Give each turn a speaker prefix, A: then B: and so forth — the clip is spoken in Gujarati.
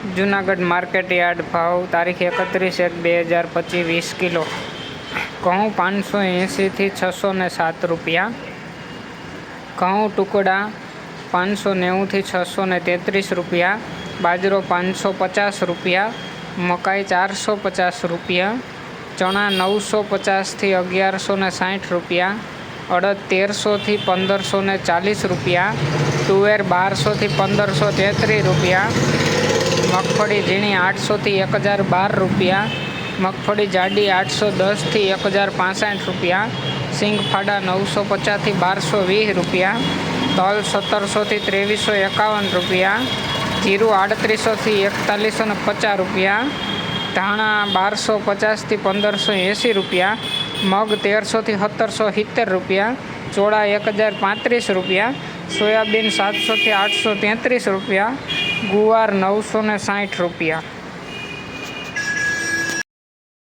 A: જૂનાગઢ માર્કેટ યાર્ડ ભાવ તારીખ 31/1/2025 20 કિલો. ઘઉં 580 થી 607 રૂપિયા. ઘઉં ટુકડા 590 થી 633 રૂપિયા. બાજરો 550 રૂપિયા. મકાઈ 450 રૂપિયા. ચણા 950 થી 1160 રૂપિયા. અડદ 1300 થી 1540 રૂપિયા. તુવેર 1200 થી 1533 રૂપિયા. મગફળી ઝીણી 800 થી 1012 રૂપિયા. મગફળી જાડી 810 થી 1065 રૂપિયા. સિંગફાડા 950 થી 1220 રૂપિયા. તલ 1700 થી 2351 રૂપિયા. જીરું 3800 થી 4150 રૂપિયા. ધાણા 1250 થી 1580 રૂપિયા. મગ 1300 થી 1770 રૂપિયા. ચોળા 1035 રૂપિયા. સોયાબીન 700 થી 833 રૂપિયા. ગુવાર 960 રૂપિયા.